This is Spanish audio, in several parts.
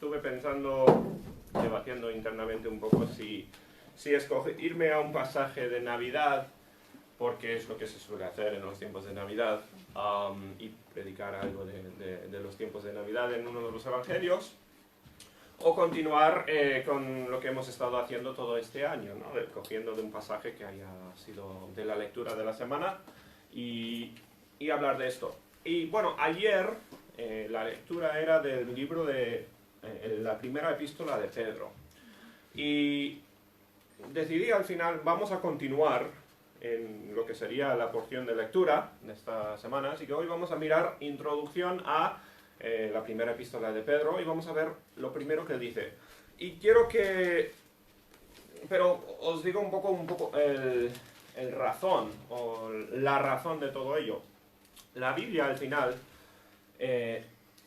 estuve pensando, debatiendo internamente un poco si irme a un pasaje de Navidad, porque es lo que se suele hacer en los tiempos de Navidad, y predicar algo de los tiempos de Navidad en uno de los evangelios, o continuar con lo que hemos estado haciendo todo este año, ¿no? Cogiendo de un pasaje que haya sido de la lectura de la semana y hablar de esto. Y bueno, ayer la lectura era del libro de la primera epístola de Pedro. Y decidí al final, vamos a continuar en lo que sería la porción de lectura de esta semana, así que hoy vamos a mirar introducción a la primera epístola de Pedro y vamos a ver lo primero que dice. Y quiero que... pero os digo un poco el razón, o la razón de todo ello. La Biblia al final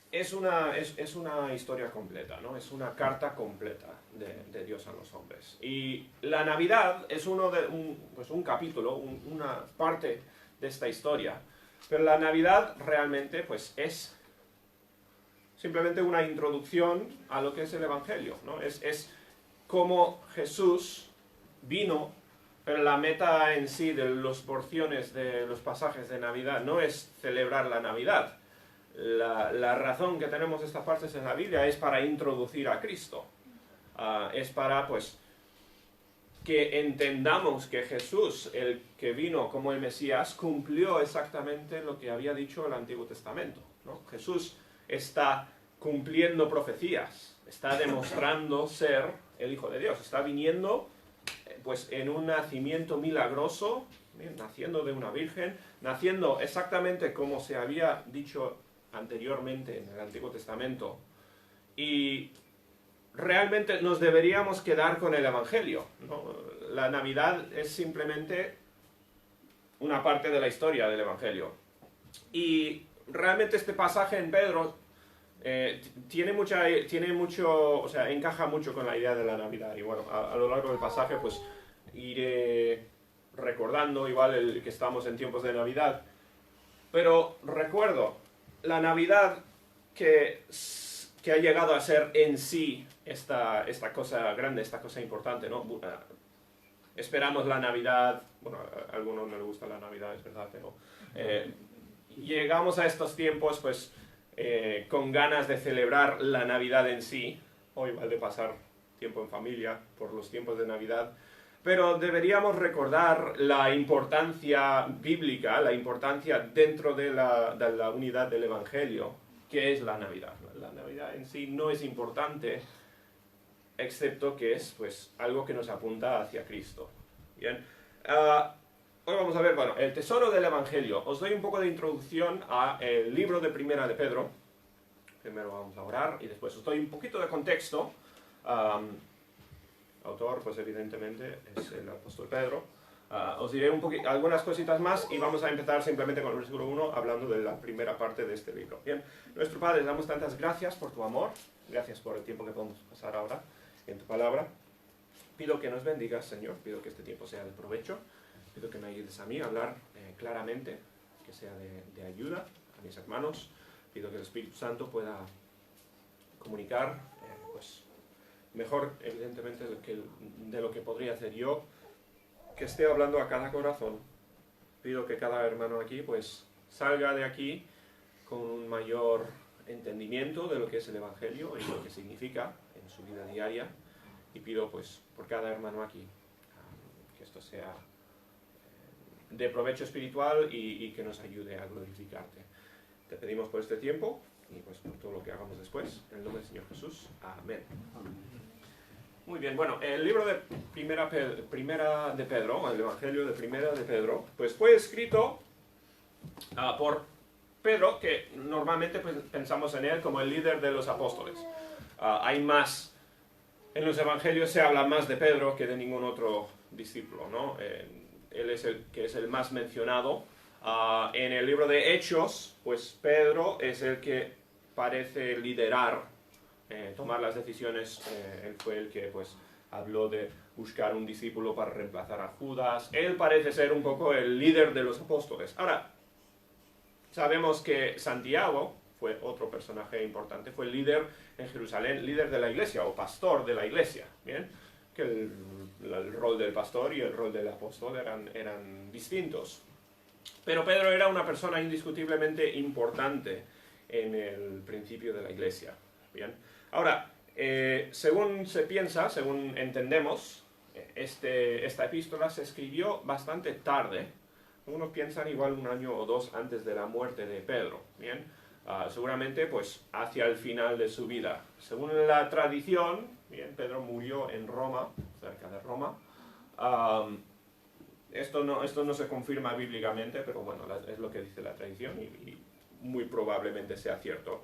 es una historia completa, ¿no? Es una carta completa de Dios a los hombres. Y la Navidad es un capítulo, una parte de esta historia. Pero la Navidad realmente pues, es simplemente una introducción a lo que es el Evangelio, ¿no? Es como Jesús vino, pero la meta en sí de las porciones de los pasajes de Navidad no es celebrar la Navidad. La razón que tenemos estas partes en la Biblia es para introducir a Cristo. Es para, pues, que entendamos que Jesús, el que vino como el Mesías, cumplió exactamente lo que había dicho el Antiguo Testamento, ¿no? Jesús está cumpliendo profecías, está demostrando ser el Hijo de Dios, está viniendo pues en un nacimiento milagroso, naciendo de una virgen, naciendo exactamente como se había dicho anteriormente en el Antiguo Testamento. Y realmente nos deberíamos quedar con el Evangelio, ¿no? La Navidad es simplemente una parte de la historia del Evangelio. Y realmente este pasaje en Pedro encaja mucho con la idea de la Navidad. Y bueno, a lo largo del pasaje pues iré recordando igual que estamos en tiempos de Navidad. Pero recuerdo, la Navidad que ha llegado a ser en sí esta cosa grande, esta cosa importante, ¿no? Esperamos la Navidad, bueno, a algunos no les gusta la Navidad, es verdad, pero llegamos a estos tiempos pues con ganas de celebrar la Navidad en sí, o igual de pasar tiempo en familia por los tiempos de Navidad, pero deberíamos recordar la importancia bíblica, la importancia dentro de la unidad del Evangelio, que es la Navidad. La Navidad en sí no es importante, excepto que es pues algo que nos apunta hacia Cristo. Bien. Hoy vamos a ver, bueno, el tesoro del Evangelio. Os doy un poco de introducción al libro de Primera de Pedro. Primero vamos a orar y después os doy un poquito de contexto. Autor, pues evidentemente, es el apóstol Pedro. Os diré algunas cositas más y vamos a empezar simplemente con el versículo 1 hablando de la primera parte de este libro. Bien, nuestro Padre, damos tantas gracias por tu amor, gracias por el tiempo que podemos pasar ahora en tu palabra. Pido que nos bendigas, Señor, pido que este tiempo sea de provecho. Pido que me ayudes a mí a hablar claramente, que sea de ayuda a mis hermanos. Pido que el Espíritu Santo pueda comunicar pues, mejor, evidentemente, de lo que podría hacer yo, que esté hablando a cada corazón. Pido que cada hermano aquí pues, salga de aquí con un mayor entendimiento de lo que es el Evangelio y lo que significa en su vida diaria. Y pido pues, por cada hermano aquí que esto sea de provecho espiritual y que nos ayude a glorificarte. Te pedimos por este tiempo y pues por todo lo que hagamos después. En el nombre del Señor Jesús. Amén. Muy bien, bueno, el libro de Primera de Pedro, el Evangelio de Primera de Pedro, pues fue escrito por Pedro, que normalmente pues, pensamos en él como el líder de los apóstoles. Hay más, en los Evangelios se habla más de Pedro que de ningún otro discípulo, ¿no? Él es el que es el más mencionado. En el libro de Hechos, pues Pedro es el que parece liderar, tomar las decisiones. Él fue el que pues habló de buscar un discípulo para reemplazar a Judas. Él parece ser un poco el líder de los apóstoles. Ahora, sabemos que Santiago fue otro personaje importante, fue el líder en Jerusalén, líder de la iglesia, o pastor de la iglesia, ¿bien? Que el rol del pastor y el rol del apóstol eran distintos. Pero Pedro era una persona indiscutiblemente importante en el principio de la iglesia, ¿bien? Ahora, según se piensa, según entendemos, esta epístola se escribió bastante tarde. Algunos piensan igual 1 año o 2 antes de la muerte de Pedro, ¿bien? Seguramente pues hacia el final de su vida. Según la tradición, ¿bien? Pedro murió en Roma, cerca de Roma. Esto no se confirma bíblicamente, pero bueno, es lo que dice la tradición y muy probablemente sea cierto.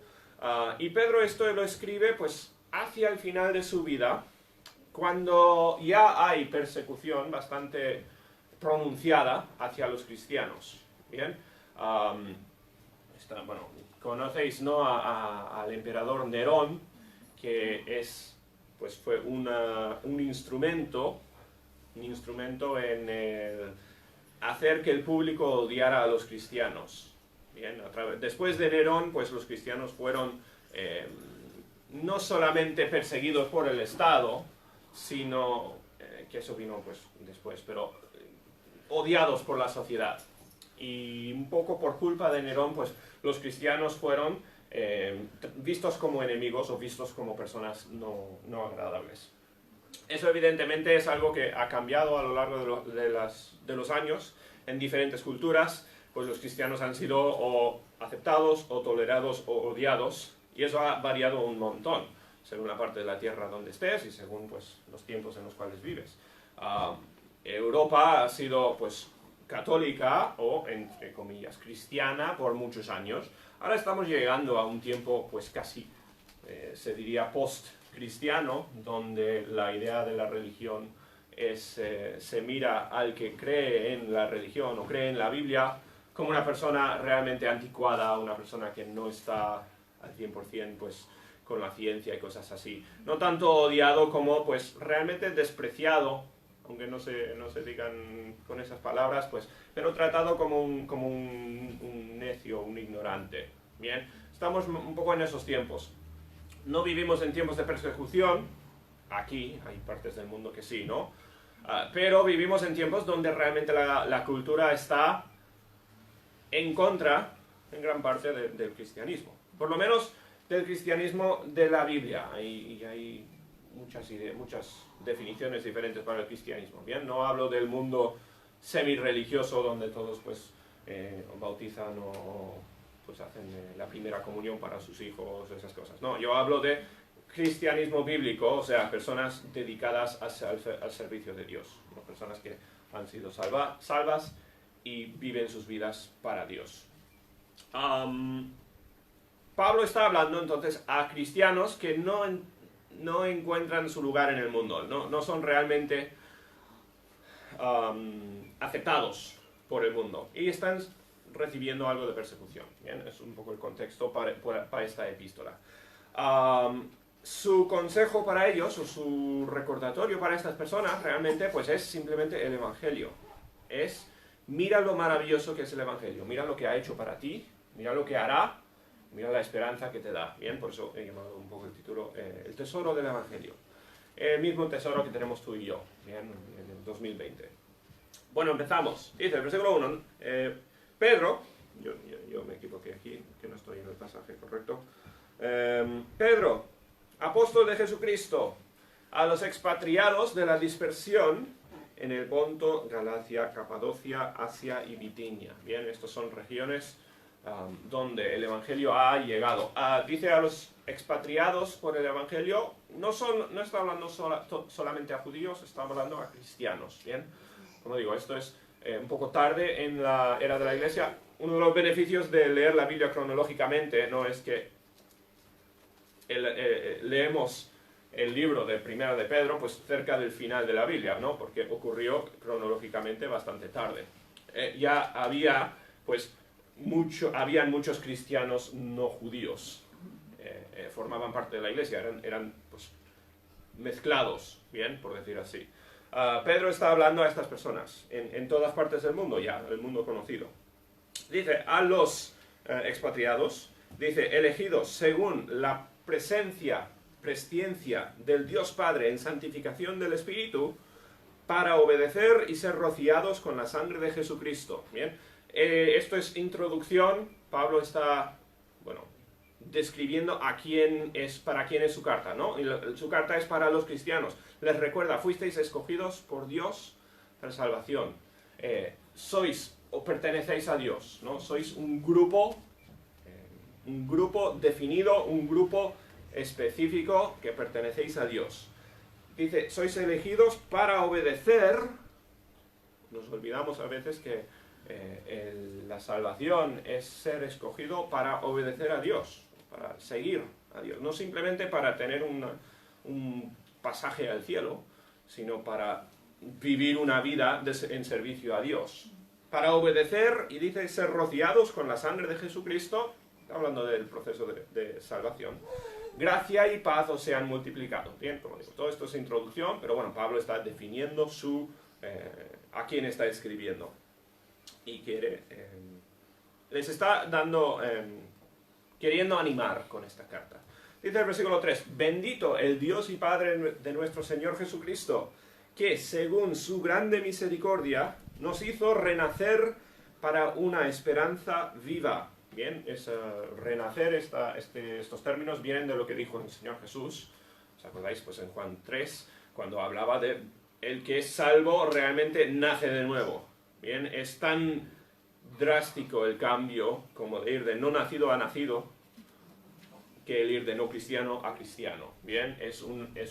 Y Pedro esto lo escribe pues hacia el final de su vida, cuando ya hay persecución bastante pronunciada hacia los cristianos. ¿Bien? Bueno, conocéis, ¿no?, al emperador Nerón, que fue un instrumento en hacer que el público odiara a los cristianos. Bien, después de Nerón, pues los cristianos fueron no solamente perseguidos por el Estado, sino, que eso vino pues después, pero odiados por la sociedad. Y un poco por culpa de Nerón, pues los cristianos fueron vistos como enemigos o vistos como personas no agradables. Eso evidentemente es algo que ha cambiado a lo largo de los años en diferentes culturas, pues los cristianos han sido o aceptados o tolerados o odiados, y eso ha variado un montón según la parte de la tierra donde estés y según pues los tiempos en los cuales vives. Europa ha sido pues católica o, entre comillas, cristiana por muchos años. Ahora estamos llegando a un tiempo pues casi, se diría, post-cristiano, donde la idea de la religión se mira al que cree en la religión o cree en la Biblia como una persona realmente anticuada, una persona que no está al 100% pues con la ciencia y cosas así. No tanto odiado como pues realmente despreciado, aunque no se digan con esas palabras, pues, pero tratado como un necio, un ignorante. Bien, estamos un poco en esos tiempos. No vivimos en tiempos de persecución, aquí hay partes del mundo que sí, ¿no? Pero vivimos en tiempos donde realmente la cultura está en contra, en gran parte, del cristianismo. Por lo menos del cristianismo de la Biblia. Y hay muchas definiciones diferentes para el cristianismo. Bien, no hablo del mundo semi-religioso donde todos pues bautizan o pues hacen la primera comunión para sus hijos, esas cosas. No, yo hablo de cristianismo bíblico, o sea, personas dedicadas al servicio de Dios, ¿no? Personas que han sido salvas y viven sus vidas para Dios. Pablo está hablando entonces a cristianos que no encuentran su lugar en el mundo, no son realmente aceptados por el mundo y están recibiendo algo de persecución. Bien, es un poco el contexto para esta epístola. Su consejo para ellos, o su recordatorio para estas personas, realmente pues es simplemente el Evangelio. Mira lo maravilloso que es el Evangelio, mira lo que ha hecho para ti, mira lo que hará, mira la esperanza que te da. Bien, por eso he llamado un poco el título El tesoro del Evangelio. El mismo tesoro que tenemos tú y yo, bien, en el 2020. Bueno, empezamos. Dice el versículo 1, Pedro, yo me equivoqué aquí, que no estoy en el pasaje correcto. Pedro, apóstol de Jesucristo, a los expatriados de la dispersión en el Ponto, Galacia, Capadocia, Asia y Bitinia. Bien, estas son regiones donde el Evangelio ha llegado. Dice a los expatriados por el Evangelio, no está hablando solamente a judíos, está hablando a cristianos. Bien, como digo, esto es un poco tarde en la era de la Iglesia. Uno de los beneficios de leer la Biblia cronológicamente no es que leemos el libro de Primera de Pedro pues cerca del final de la Biblia, ¿no? Porque ocurrió cronológicamente bastante tarde. Ya había pues habían muchos cristianos no judíos, formaban parte de la iglesia, eran pues, mezclados, bien, por decir así. Pedro está hablando a estas personas en todas partes del mundo ya, el mundo conocido. Dice, a los expatriados Dice, elegidos según la presciencia del Dios Padre en santificación del Espíritu, para obedecer y ser rociados con la sangre de Jesucristo. Bien, esto es introducción. Pablo está, bueno, describiendo a para quién es su carta, ¿no? Y su carta es para los cristianos. Les recuerda, fuisteis escogidos por Dios para salvación. Sois o pertenecéis a Dios, ¿no? Sois un grupo definido, un grupo específico que pertenecéis a Dios. Dice, sois elegidos para obedecer. Nos olvidamos a veces que la salvación es ser escogido para obedecer a Dios, para seguir a Dios. No simplemente para tener un pasaje al cielo, sino para vivir una vida en servicio a Dios. Para obedecer, y dice, ser rociados con la sangre de Jesucristo, hablando del proceso de salvación. Gracia y paz os sean multiplicado. Bien, como digo, todo esto es introducción, pero bueno, Pablo está definiendo a quién está escribiendo. Y les está queriendo animar con esta carta. Dice el versículo 3, bendito el Dios y Padre de nuestro Señor Jesucristo, que según su grande misericordia nos hizo renacer para una esperanza viva. Bien, renacer, estos términos vienen de lo que dijo el Señor Jesús. ¿Os acordáis? Pues en Juan 3, cuando hablaba de el que es salvo realmente nace de nuevo. Bien, es tan drástico el cambio como de ir de no nacido a nacido, que el ir de no cristiano a cristiano. Bien, es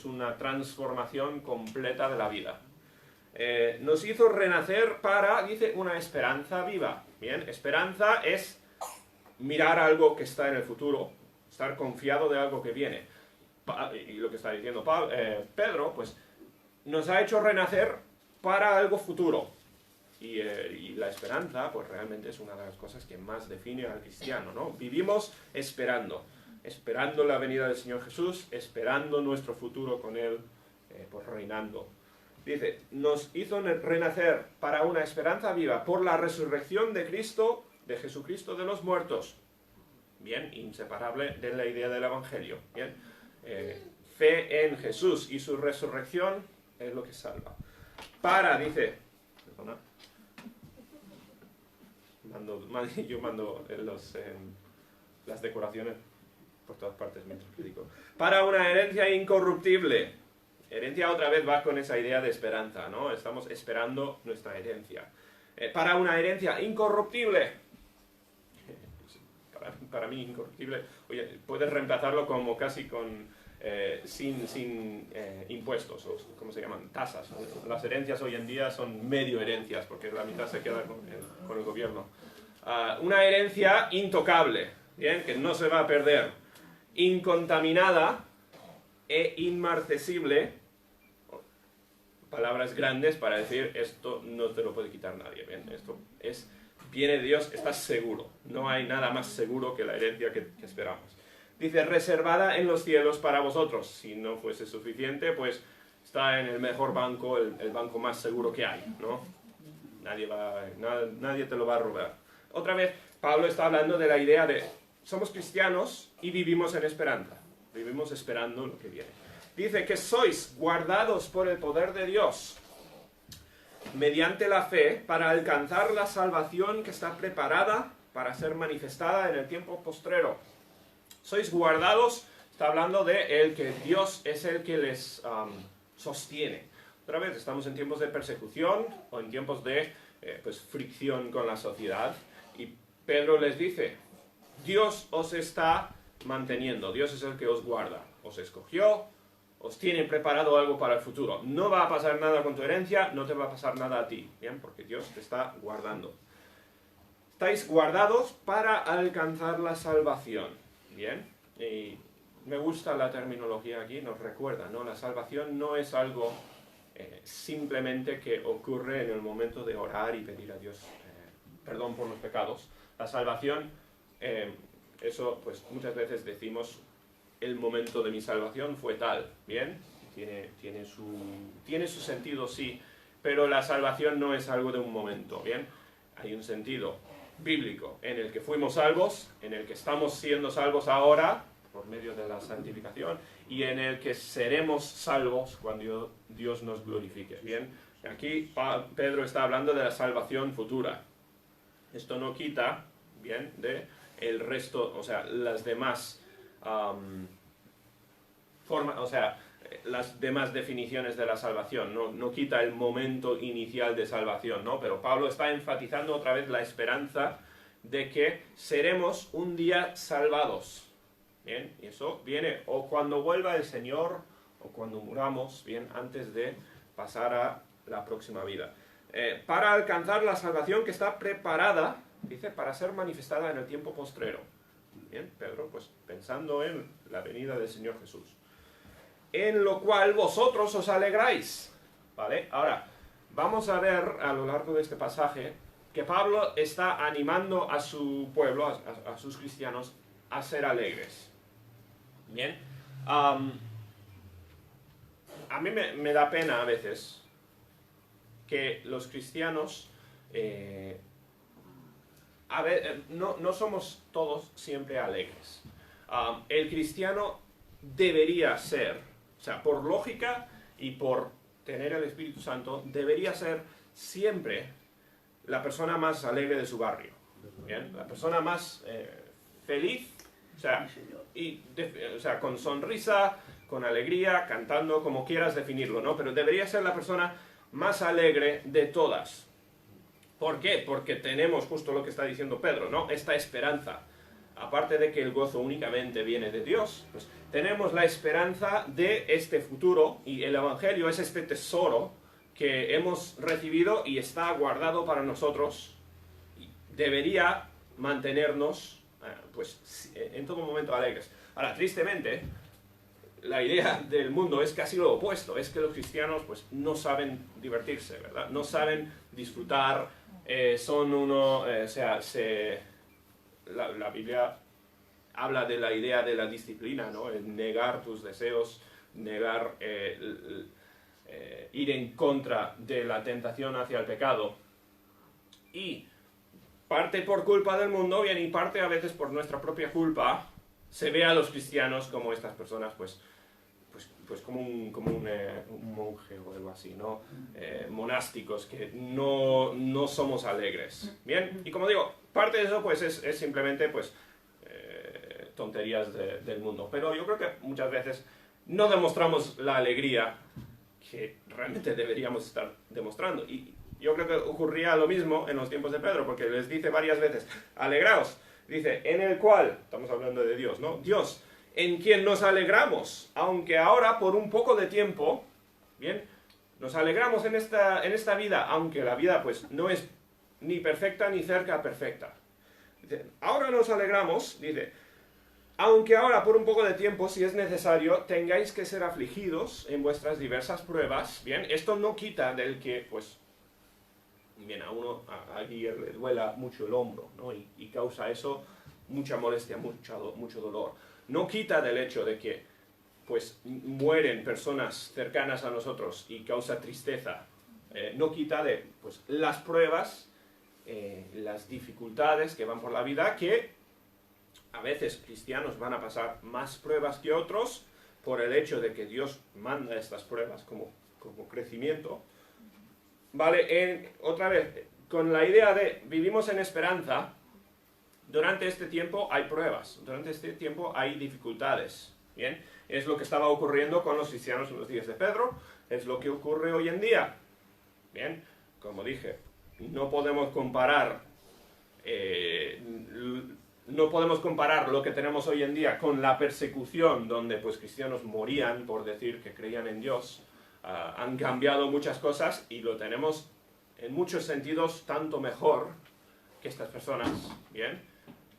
una transformación completa de la vida. Nos hizo renacer para, dice, una esperanza viva. Bien, esperanza es mirar algo que está en el futuro, estar confiado de algo que viene. Y lo que está diciendo Pedro, pues nos ha hecho renacer para algo futuro. Y la esperanza, pues realmente es una de las cosas que más define al cristiano, ¿no? Vivimos esperando la venida del Señor Jesús, esperando nuestro futuro con Él, pues reinando. Dice, nos hizo renacer para una esperanza viva por la resurrección de Cristo, de Jesucristo de los muertos. Bien, inseparable de la idea del Evangelio. Bien, fe en Jesús y su resurrección es lo que salva. Dice, perdona, yo mando las decoraciones por todas partes mientras predico. Para una herencia incorruptible. Herencia otra vez va con esa idea de esperanza, ¿no? Estamos esperando nuestra herencia. Para una herencia incorruptible. Para mí incorruptible, oye, puedes reemplazarlo como casi sin impuestos, o ¿cómo se llaman? Tasas. Las herencias hoy en día son medio herencias, porque la mitad se queda con el gobierno. Una herencia intocable, ¿bien? Que no se va a perder, incontaminada e inmarcesible, palabras grandes para decir esto no te lo puede quitar nadie, ¿bien? Esto viene de Dios, estás seguro. No hay nada más seguro que la herencia que esperamos. Dice, reservada en los cielos para vosotros. Si no fuese suficiente, pues está en el mejor banco, el banco más seguro que hay, ¿no? Nadie te lo va a robar. Otra vez, Pablo está hablando de la idea de, somos cristianos y vivimos en esperanza. Vivimos esperando lo que viene. Dice que sois guardados por el poder de Dios, mediante la fe, para alcanzar la salvación que está preparada para ser manifestada en el tiempo postrero. Sois guardados, está hablando de el que Dios es el que les sostiene. Otra vez, estamos en tiempos de persecución o en tiempos de fricción con la sociedad. Y Pedro les dice, Dios os está manteniendo, Dios es el que os guarda. Os escogió, os tiene preparado algo para el futuro. No va a pasar nada con tu herencia, no te va a pasar nada a ti, ¿bien? Porque Dios te está guardando. Estáis guardados para alcanzar la salvación, ¿bien? Y me gusta la terminología aquí, nos recuerda, ¿no? La salvación no es algo simplemente que ocurre en el momento de orar y pedir a Dios perdón por los pecados. La salvación, eso pues muchas veces decimos, el momento de mi salvación fue tal, ¿bien? Tiene su sentido, sí, pero la salvación no es algo de un momento, ¿bien? Hay un sentido bíblico, en el que fuimos salvos, en el que estamos siendo salvos ahora, por medio de la santificación, y en el que seremos salvos cuando Dios nos glorifique. Bien, aquí Pedro está hablando de la salvación futura. Esto no quita, bien, de el resto, o sea, las demás las demás definiciones de la salvación, no quita el momento inicial de salvación, ¿no? Pero Pablo está enfatizando otra vez la esperanza de que seremos un día salvados. Bien, y eso viene o cuando vuelva el Señor o cuando muramos, bien, antes de pasar a la próxima vida. Para alcanzar la salvación que está preparada, dice, para ser manifestada en el tiempo postrero. Bien, Pedro, pues pensando en la venida del Señor Jesús. En lo cual vosotros os alegráis. ¿Vale? Ahora, vamos a ver a lo largo de este pasaje que Pablo está animando a su pueblo, a sus cristianos, a ser alegres. Bien. A mí me da pena a veces que los cristianos no somos todos siempre alegres. El cristiano debería ser, o sea, por lógica y por tener el Espíritu Santo, debería ser siempre la persona más alegre de su barrio. ¿Bien? La persona más feliz, o sea, con sonrisa, con alegría, cantando, como quieras definirlo, ¿no? Pero debería ser la persona más alegre de todas. ¿Por qué? Porque tenemos justo lo que está diciendo Pedro, ¿no? Esta esperanza. Aparte de que el gozo únicamente viene de Dios, pues tenemos la esperanza de este futuro, y el Evangelio es este tesoro que hemos recibido y está guardado para nosotros. Y debería mantenernos pues en todo momento alegres. Ahora, tristemente, la idea del mundo es casi lo opuesto, es que los cristianos pues no saben divertirse, ¿verdad? No saben disfrutar, son uno, la Biblia habla de la idea de la disciplina, ¿no? El negar tus deseos, negar, ir en contra de la tentación hacia el pecado. Y parte por culpa del mundo, bien, y parte a veces por nuestra propia culpa, se ve a los cristianos como estas personas, pues como un monje o algo así, ¿no? Monásticos, que no somos alegres. Bien, y como digo, parte de eso pues es simplemente pues tonterías del mundo. Pero yo creo que muchas veces no demostramos la alegría que realmente deberíamos estar demostrando. Y yo creo que ocurría lo mismo en los tiempos de Pedro, porque les dice varias veces, alegraos. Dice, en el cual, estamos hablando de Dios, ¿no? Dios, en quien nos alegramos, aunque ahora por un poco de tiempo, bien, nos alegramos en esta vida, aunque la vida pues no es ni perfecta ni cerca perfecta. Dice, ahora nos alegramos, dice, aunque ahora por un poco de tiempo, si es necesario, tengáis que ser afligidos en vuestras diversas pruebas, bien, esto no quita del que, pues, bien, a alguien le duela mucho el hombro, ¿no? Y causa eso mucha molestia, mucho dolor. No quita del hecho de que, pues, mueren personas cercanas a nosotros y causa tristeza. No quita de, pues, las pruebas, las dificultades que van por la vida, que a veces cristianos van a pasar más pruebas que otros por el hecho de que Dios manda estas pruebas como crecimiento. Vale, otra vez, con la idea de vivimos en esperanza, durante este tiempo hay pruebas, durante este tiempo hay dificultades. Bien, es lo que estaba ocurriendo con los cristianos en los días de Pedro, es lo que ocurre hoy en día. Bien, como dije, no podemos comparar lo que tenemos hoy en día con la persecución donde pues cristianos morían por decir que creían en Dios. Han cambiado muchas cosas y lo tenemos en muchos sentidos tanto mejor que estas personas, ¿bien?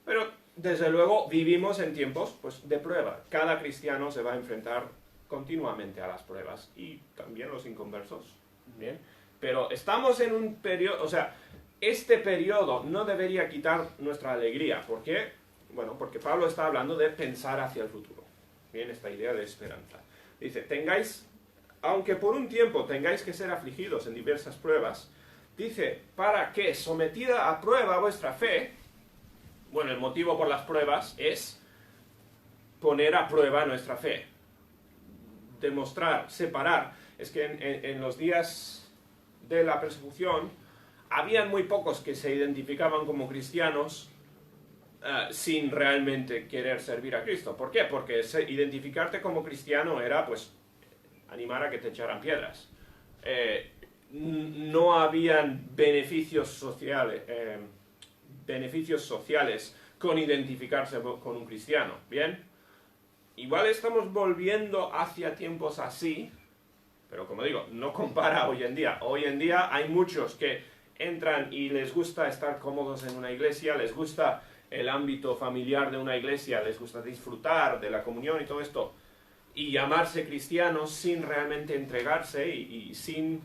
Pero desde luego vivimos en tiempos pues, de prueba. Cada cristiano se va a enfrentar continuamente a las pruebas y también los inconversos, ¿bien? Pero estamos en un periodo, o sea, este periodo no debería quitar nuestra alegría. ¿Por qué? Bueno, porque Pablo está hablando de pensar hacia el futuro, ¿bien? Esta idea de esperanza. Dice, aunque por un tiempo tengáis que ser afligidos en diversas pruebas, dice, para que sometida a prueba vuestra fe, bueno, el motivo por las pruebas es poner a prueba nuestra fe, demostrar, separar. Es que en los días de la persecución, habían muy pocos que se identificaban como cristianos sin realmente querer servir a Cristo. ¿Por qué? Porque identificarte como cristiano era, pues, animar a que te echaran piedras. No habían beneficios sociales con identificarse con un cristiano, ¿bien? Igual estamos volviendo hacia tiempos así, pero como digo, no compara hoy en día. Hoy en día hay muchos que entran y les gusta estar cómodos en una iglesia, les gusta el ámbito familiar de una iglesia, les gusta disfrutar de la comunión y todo esto, y llamarse cristianos sin realmente entregarse y sin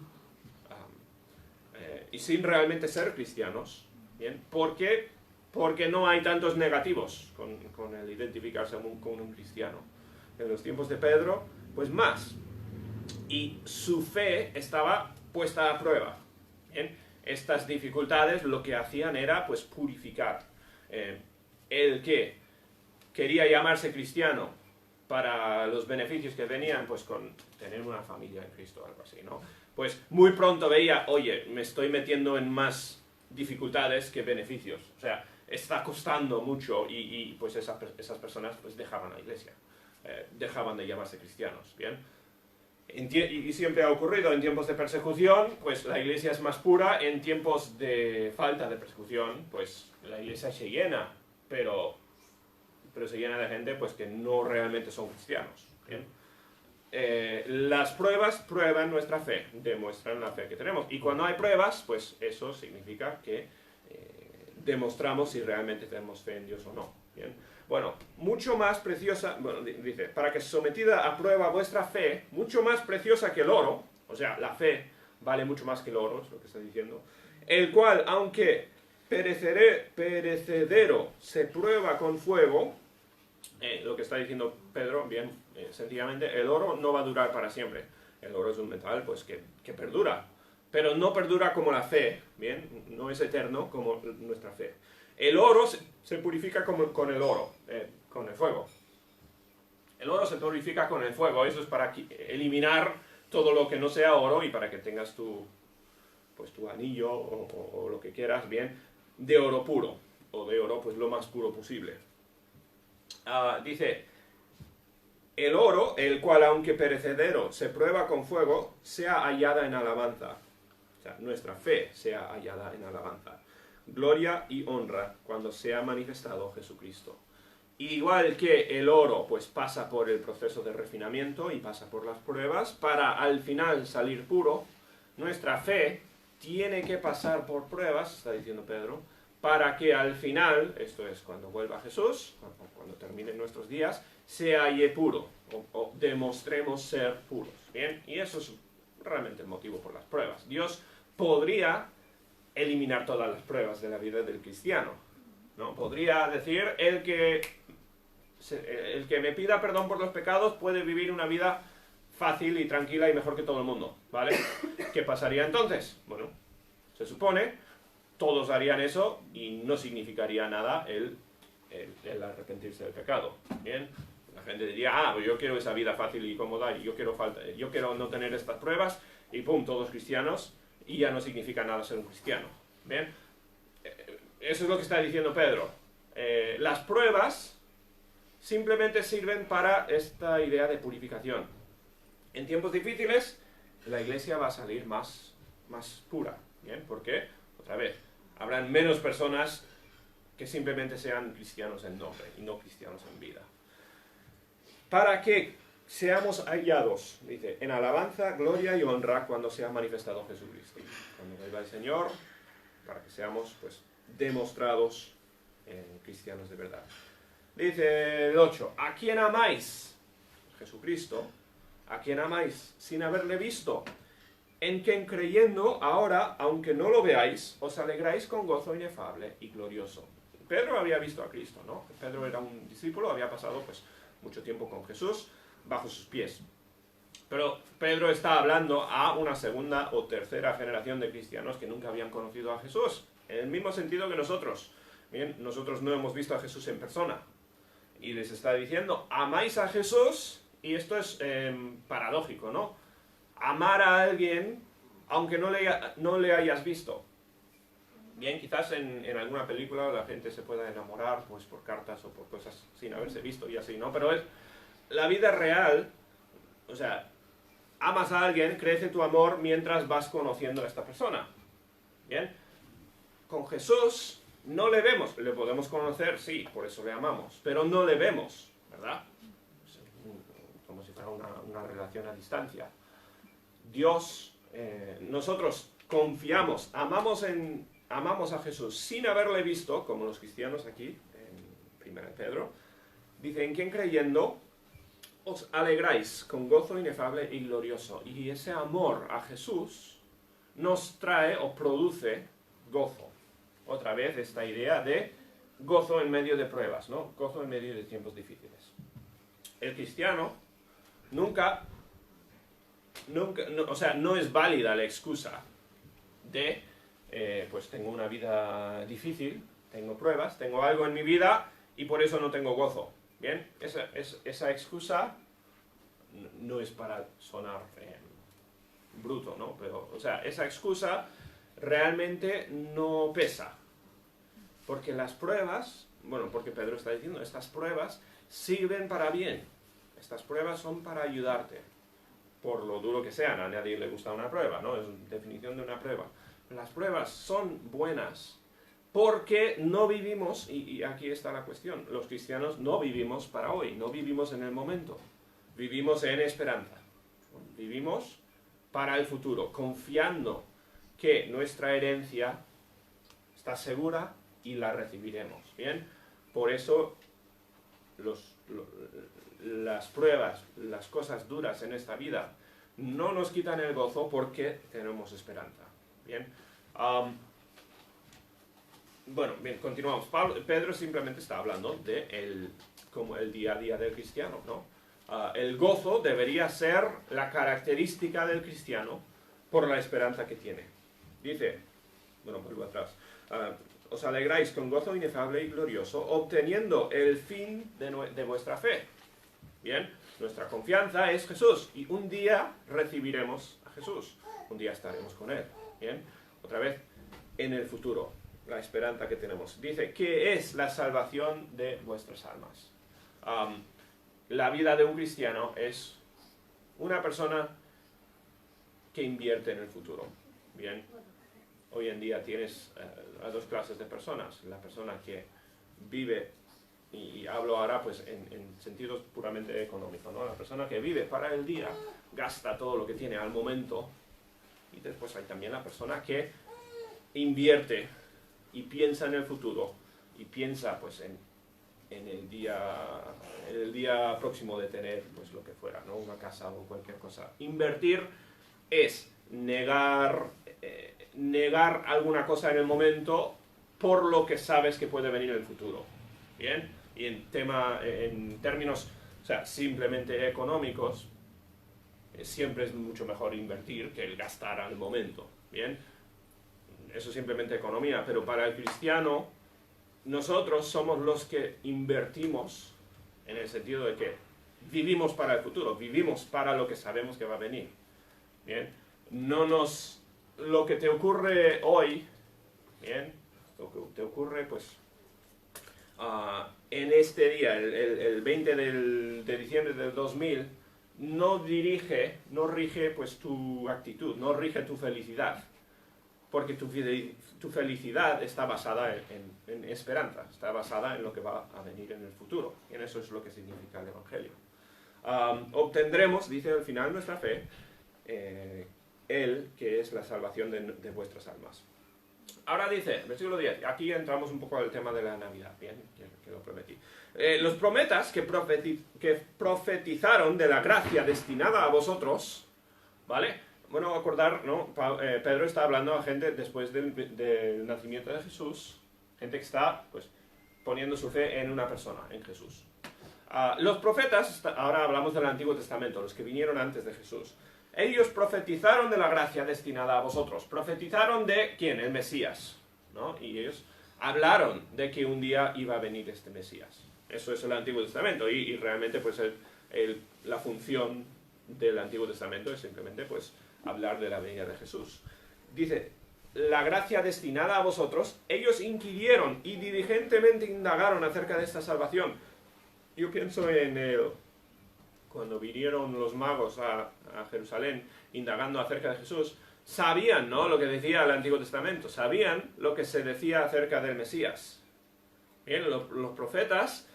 realmente ser cristianos. ¿Bien? ¿Por qué? Porque no hay tantos negativos con el identificarse con un cristiano. En los tiempos de Pedro, pues más. Y su fe estaba puesta a prueba. ¿Bien? Estas dificultades lo que hacían era, pues, purificar. El que quería llamarse cristiano para los beneficios que venían, pues, con tener una familia en Cristo, algo así, ¿no? Pues muy pronto veía, oye, me estoy metiendo en más dificultades que beneficios. O sea, está costando mucho y pues esas personas pues dejaban la iglesia, dejaban de llamarse cristianos, ¿bien? Y siempre ha ocurrido en tiempos de persecución, pues la iglesia es más pura. En tiempos de falta de persecución, pues la iglesia se llena, pero se llena de gente pues que no realmente son cristianos, ¿bien? Las pruebas prueban nuestra fe, demuestran la fe que tenemos. Y cuando hay pruebas, pues eso significa que demostramos si realmente tenemos fe en Dios o no. ¿Bien? Bueno, mucho más preciosa, bueno, dice, para que sometida a prueba vuestra fe, mucho más preciosa que el oro, o sea, la fe vale mucho más que el oro, es lo que está diciendo, el cual, aunque perecedero se prueba con fuego, lo que está diciendo Pedro, bien, sencillamente, el oro no va a durar para siempre. El oro es un metal, pues, que perdura, pero no perdura como la fe, bien, no es eterno como nuestra fe. El oro se purifica con el oro, con el fuego. El oro se purifica con el fuego, eso es para eliminar todo lo que no sea oro y para que tengas tu anillo o lo que quieras, bien, de oro puro, o de oro, pues, lo más puro posible. Dice, el oro, el cual aunque perecedero se prueba con fuego, sea hallada en alabanza. O sea, nuestra fe sea hallada en alabanza. Gloria y honra cuando sea manifestado Jesucristo. Igual que el oro, pues pasa por el proceso de refinamiento y pasa por las pruebas para al final salir puro, nuestra fe tiene que pasar por pruebas, está diciendo Pedro, para que al final, esto es cuando vuelva Jesús, cuando terminen nuestros días, se halle puro, o demostremos ser puros. ¿Bien? Y eso es realmente el motivo por las pruebas. Dios podría eliminar todas las pruebas de la vida del cristiano, ¿no? Podría decir, el que me pida perdón por los pecados puede vivir una vida fácil y tranquila y mejor que todo el mundo, ¿vale? ¿Qué pasaría entonces? Bueno, se supone, todos harían eso y no significaría nada el arrepentirse del pecado, ¿bien? La gente diría, pues yo quiero esa vida fácil y cómoda y yo quiero no tener estas pruebas y pum, todos cristianos, y ya no significa nada ser un cristiano, ¿bien? Eso es lo que está diciendo Pedro. Las pruebas simplemente sirven para esta idea de purificación. En tiempos difíciles, la iglesia va a salir más pura, ¿bien? ¿Por qué? Otra vez, habrán menos personas que simplemente sean cristianos en nombre y no cristianos en vida. Para que seamos hallados, dice, en alabanza, gloria y honra cuando sea manifestado Jesucristo. Cuando vuelva el Señor, para que seamos, pues, demostrados cristianos de verdad. Dice el 8, ¿a quién amáis? Jesucristo. ¿A quién amáis sin haberle visto? En quien creyendo ahora, aunque no lo veáis, os alegráis con gozo inefable y glorioso. Pedro había visto a Cristo, ¿no? Pedro era un discípulo, había pasado, pues, mucho tiempo con Jesús, bajo sus pies. Pero Pedro está hablando a una segunda o tercera generación de cristianos que nunca habían conocido a Jesús, en el mismo sentido que nosotros. Bien, nosotros no hemos visto a Jesús en persona. Y les está diciendo, amáis a Jesús, y esto es paradójico, ¿no? Amar a alguien aunque no le hayas visto. Bien, quizás en alguna película la gente se pueda enamorar pues por cartas o por cosas sin haberse visto y así, ¿no? Pero es la vida real, o sea, amas a alguien, crece tu amor mientras vas conociendo a esta persona. Bien, con Jesús no le vemos, le podemos conocer, sí, por eso le amamos, pero no le vemos, ¿verdad? Es como si fuera una relación a distancia. Dios, nosotros confiamos, amamos a Jesús sin haberle visto, como los cristianos aquí, en 1 Pedro, dice, en quien creyendo os alegráis con gozo inefable y glorioso. Y ese amor a Jesús nos trae o produce gozo. Otra vez esta idea de gozo en medio de pruebas, ¿no? Gozo en medio de tiempos difíciles. El cristiano nunca no, o sea, no es válida la excusa de pues tengo una vida difícil, tengo pruebas, tengo algo en mi vida y por eso no tengo gozo. Bien, esa excusa no es para sonar bruto, ¿no? Pero, o sea, esa excusa realmente no pesa. Porque las pruebas, bueno, porque Pedro está diciendo, estas pruebas sirven para bien. Estas pruebas son para ayudarte. Por lo duro que sean, a nadie le gusta una prueba, ¿no? Es definición de una prueba. Las pruebas son buenas porque no vivimos, y aquí está la cuestión, los cristianos no vivimos para hoy, no vivimos en el momento, vivimos en esperanza, vivimos para el futuro, confiando que nuestra herencia está segura y la recibiremos, ¿bien? Por eso las pruebas, las cosas duras en esta vida no nos quitan el gozo porque tenemos esperanza, ¿bien? Bueno, bien, continuamos. Pedro simplemente está hablando de como el día a día del cristiano, ¿no? El gozo debería ser la característica del cristiano por la esperanza que tiene. Dice, bueno, vuelvo atrás, os alegráis con gozo inefable y glorioso, obteniendo el fin de vuestra fe. Bien, nuestra confianza es Jesús, y un día recibiremos a Jesús, un día estaremos con Él. Bien, otra vez, en el futuro, la esperanza que tenemos. Dice, ¿qué es la salvación de vuestras almas? La vida de un cristiano es una persona que invierte en el futuro. Bien, hoy en día tienes a dos clases de personas. La persona que vive, y hablo ahora pues en sentidos puramente económicos, ¿no? La persona que vive para el día, gasta todo lo que tiene al momento, y después hay también la persona que invierte y piensa en el futuro, y piensa pues en el día próximo de tener pues lo que fuera, ¿no? Una casa o cualquier cosa. Invertir es negar alguna cosa en el momento por lo que sabes que puede venir en el futuro. Bien, y en términos, o sea, simplemente económicos, siempre es mucho mejor invertir que el gastar al momento. Bien, eso es simplemente economía, pero para el cristiano, nosotros somos los que invertimos en el sentido de que vivimos para el futuro, vivimos para lo que sabemos que va a venir. Bien, lo que te ocurre hoy, bien, lo que te ocurre pues en este día, el 20 de diciembre del 2000, no rige pues tu actitud, no rige tu felicidad, porque tu felicidad está basada en esperanza, está basada en lo que va a venir en el futuro, y en eso es lo que significa el Evangelio. Obtendremos, dice al final, nuestra fe, Él, que es la salvación de vuestras almas. Ahora dice, versículo 10, aquí entramos un poco al tema de la Navidad, bien, que lo prometí. Los profetas que profetizaron de la gracia destinada a vosotros, ¿vale? Bueno, acordar, ¿no? Pedro está hablando a gente después del nacimiento de Jesús, gente que está, pues, poniendo su fe en una persona, en Jesús. Los profetas, ahora hablamos del Antiguo Testamento, los que vinieron antes de Jesús. ellos profetizaron de la gracia destinada a vosotros. Profetizaron de ¿quién? El Mesías, ¿no? Y ellos hablaron de que un día iba a venir este Mesías. Eso es el Antiguo Testamento, y realmente pues la función del Antiguo Testamento es simplemente pues hablar de la venida de Jesús. Dice, la gracia destinada a vosotros, ellos inquirieron y diligentemente indagaron acerca de esta salvación. Yo pienso cuando vinieron los magos a Jerusalén indagando acerca de Jesús, sabían, ¿no?, lo que decía el Antiguo Testamento, sabían lo que se decía acerca del Mesías. Bien, los profetas,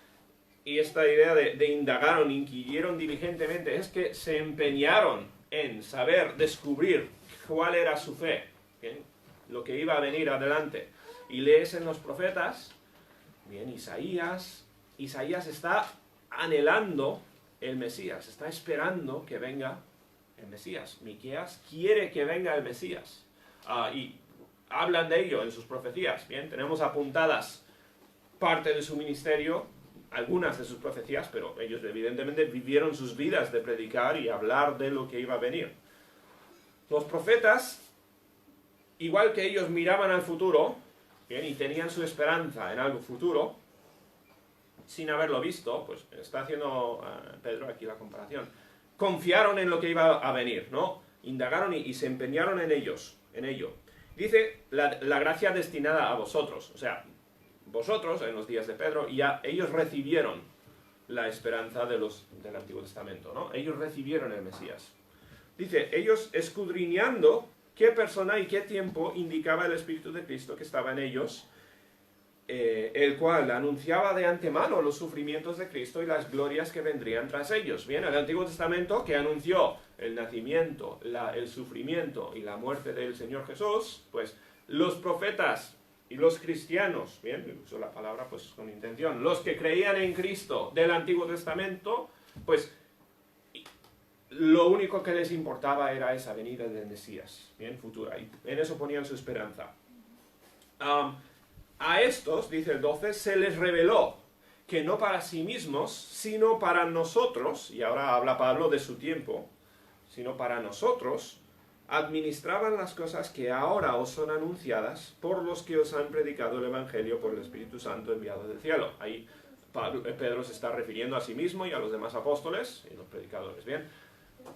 y esta idea de indagaron, inquirieron diligentemente, es que se empeñaron en saber, descubrir cuál era su fe, ¿bien?, lo que iba a venir adelante. Y lees en los profetas, bien, Isaías está anhelando el Mesías, está esperando que venga el Mesías. Miqueas quiere que venga el Mesías. Y hablan de ello en sus profecías. Bien, tenemos apuntadas parte de su ministerio, algunas de sus profecías, pero ellos evidentemente vivieron sus vidas de predicar y hablar de lo que iba a venir. Los profetas, igual que ellos miraban al futuro, bien, y tenían su esperanza en algo futuro, sin haberlo visto, pues está haciendo Pedro aquí la comparación, confiaron en lo que iba a venir, ¿no? Indagaron y se empeñaron en ello. Dice, la gracia destinada a vosotros, o sea, vosotros, en los días de Pedro, ya ellos recibieron la esperanza del Antiguo Testamento, ¿no? Ellos recibieron el Mesías. Dice, ellos escudriñando qué persona y qué tiempo indicaba el Espíritu de Cristo que estaba en ellos, el cual anunciaba de antemano los sufrimientos de Cristo y las glorias que vendrían tras ellos. Bien, el Antiguo Testamento que anunció el nacimiento, el sufrimiento y la muerte del Señor Jesús, pues los profetas y los cristianos, bien, uso la palabra pues con intención, los que creían en Cristo del Antiguo Testamento, pues lo único que les importaba era esa venida del Mesías, bien, futura, y en eso ponían su esperanza. A estos, dice el 12, se les reveló que no para sí mismos, sino para nosotros, y ahora habla Pablo de su tiempo, sino para nosotros, administraban las cosas que ahora os son anunciadas por los que os han predicado el Evangelio por el Espíritu Santo enviado del cielo. Ahí Pedro se está refiriendo a sí mismo y a los demás apóstoles y los predicadores, ¿bien?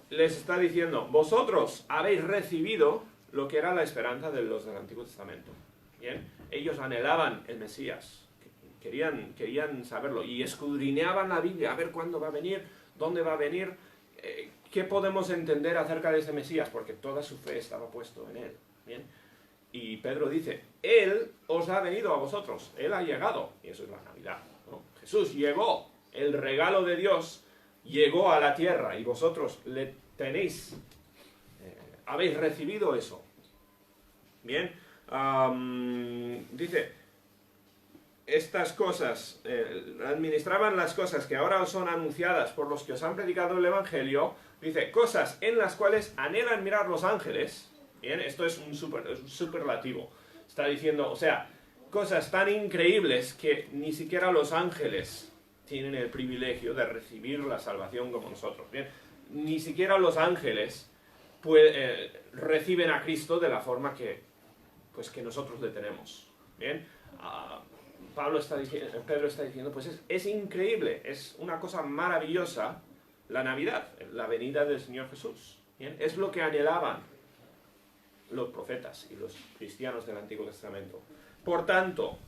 Les está diciendo, vosotros habéis recibido lo que era la esperanza de los del Antiguo Testamento, ¿bien? Ellos anhelaban el Mesías, querían saberlo, y escudriñaban la Biblia, a ver cuándo va a venir, dónde va a venir, qué podemos entender acerca de ese Mesías, porque toda su fe estaba puesto en él, ¿bien? Y Pedro dice, Él os ha venido a vosotros, Él ha llegado, y eso es la Navidad, ¿no? Jesús llegó, el regalo de Dios llegó a la tierra, y vosotros le tenéis, habéis recibido eso, ¿bien? Dice, estas cosas, administraban las cosas que ahora os son anunciadas por los que os han predicado el Evangelio, dice, cosas en las cuales anhelan mirar los ángeles, bien, esto es un superlativo, está diciendo, o sea, cosas tan increíbles que ni siquiera los ángeles tienen el privilegio de recibir la salvación como nosotros, bien, ni siquiera los ángeles reciben a Cristo de la forma que nosotros le tenemos, bien. Pedro está diciendo, pues es increíble, es una cosa maravillosa la Navidad, la venida del Señor Jesús, ¿bien? Es lo que anhelaban los profetas y los cristianos del Antiguo Testamento. Por tanto,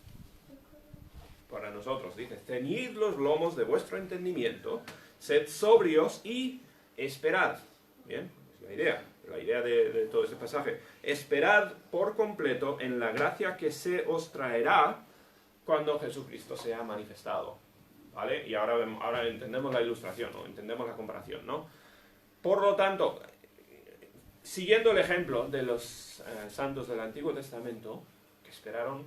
para nosotros, dice, ceñid los lomos de vuestro entendimiento, sed sobrios y esperad, ¿bien? Es la idea de todo este pasaje. Esperad por completo en la gracia que se os traerá cuando Jesucristo sea manifestado, ¿vale? Y ahora entendemos la ilustración, ¿no? Entendemos la comparación, ¿no? Por lo tanto, siguiendo el ejemplo de los santos del Antiguo Testamento, que esperaron